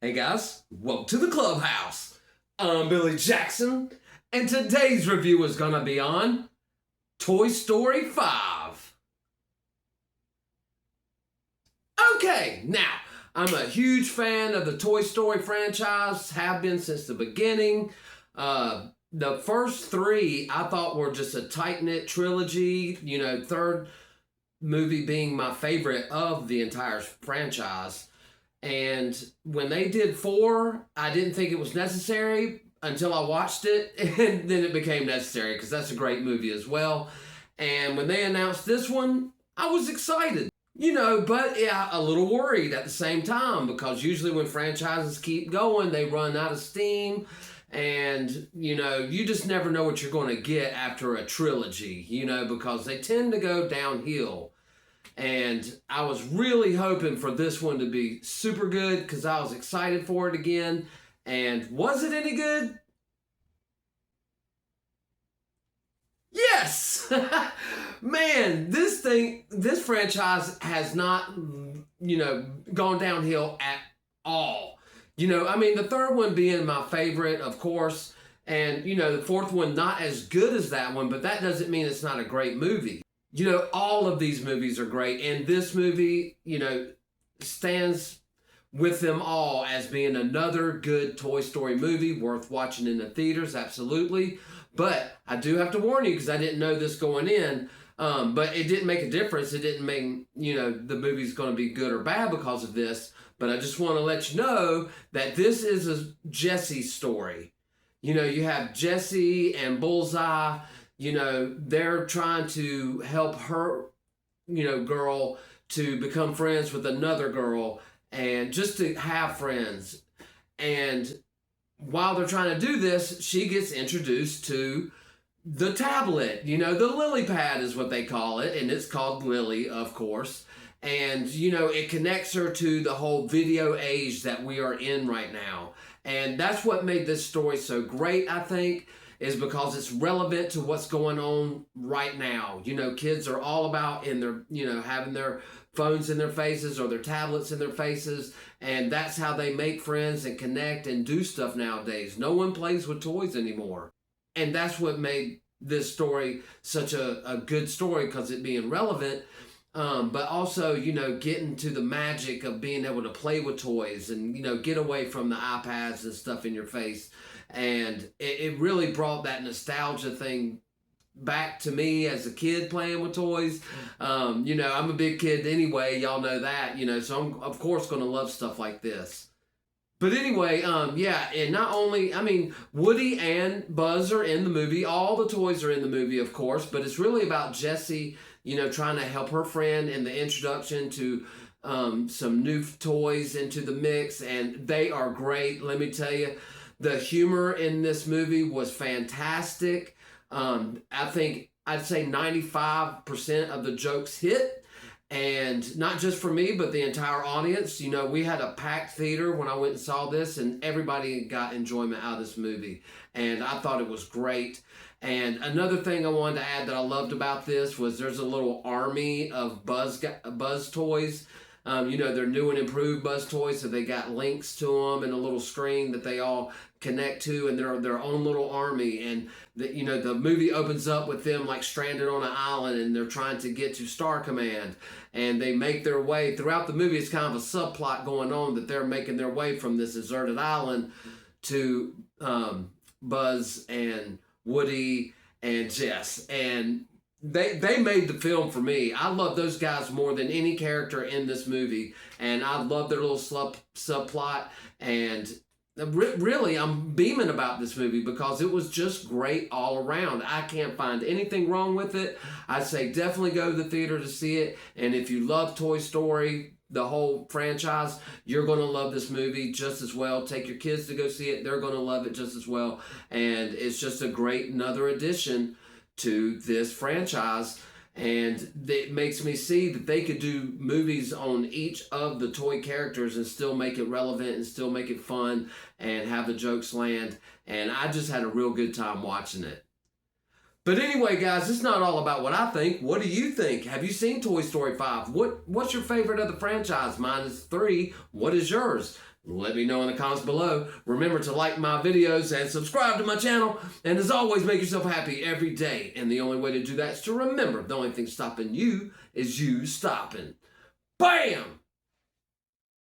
Hey guys, welcome to the clubhouse. I'm Billy Jackson, and today's review is gonna be on Toy Story 5. Okay, now, I'm a huge fan of the Toy Story franchise, have been since the beginning. The first three I thought were just a tight-knit trilogy, third movie being my favorite of the entire franchise. And when they did 4, I didn't think it was necessary until I watched it, and then it became necessary because that's a great movie as well. And when they announced this one, I was excited, but yeah, a little worried at the same time because usually when franchises keep going, they run out of steam. And, you just never know what you're going to get after a trilogy, because they tend to go downhill. And I was really hoping for this one to be super good because I was excited for it again. And was it any good? Yes! Man, this franchise has not, gone downhill at all. The third one being my favorite, of course. And, the fourth one not as good as that one, but that doesn't mean it's not a great movie. All of these movies are great, and this movie, stands with them all as being another good Toy Story movie worth watching in the theaters, absolutely. But I do have to warn you, because I didn't know this going in, but it didn't make a difference. It didn't mean, the movie's going to be good or bad because of this, but I just want to let you know that this is a Jessie story. You have Jessie and Bullseye. They're trying to help her, girl to become friends with another girl and just to have friends. And while they're trying to do this, she gets introduced to the tablet, the lily pad is what they call it. And it's called Lily, of course. And, it connects her to the whole video age that we are in right now. And that's what made this story so great, I think, is because it's relevant to what's going on right now. Kids are all about in their, having their phones in their faces or their tablets in their faces, and that's how they make friends and connect and do stuff nowadays. No one plays with toys anymore. And that's what made this story such a good story, because it being relevant, but also, getting to the magic of being able to play with toys and, get away from the iPads and stuff in your face. And it really brought that nostalgia thing back to me as a kid playing with toys. I'm a big kid anyway, y'all know that, so I'm of course going to love stuff like this. But anyway, and not only, Woody and Buzz are in the movie. All the toys are in the movie, of course, but it's really about Jessie, trying to help her friend in the introduction to some new toys into the mix, and they are great, let me tell you. The humor in this movie was fantastic. I think I'd say 95% of the jokes hit. And not just for me, but the entire audience. We had a packed theater when I went and saw this, and everybody got enjoyment out of this movie. And I thought it was great. And another thing I wanted to add that I loved about this was there's a little army of Buzz toys. They're new and improved Buzz toys, so they got links to them and a little screen that they all connect to, and they're their own little army. And the movie opens up with them like stranded on an island, and they're trying to get to Star Command, and they make their way throughout the movie. It's kind of a subplot going on that they're making their way from this deserted island to Buzz and Woody and Jess. And They made the film for me. I love those guys more than any character in this movie, and I love their little subplot. And really, I'm beaming about this movie because it was just great all around. I can't find anything wrong with it. I'd say definitely go to the theater to see it. And if you love Toy Story, the whole franchise, you're going to love this movie just as well. Take your kids to go see it. They're going to love it just as well. And it's just a great another addition to this franchise, and it makes me see that they could do movies on each of the toy characters and still make it relevant and still make it fun and have the jokes land. And I just had a real good time watching it. But anyway, guys, it's not all about what I think. What do you think? Have you seen Toy Story 5? What's your favorite of the franchise? Mine is 3. What is yours? Let me know in the comments below. Remember to like my videos and subscribe to my channel. And as always, make yourself happy every day. And the only way to do that is to remember the only thing stopping you is you stopping. Bam!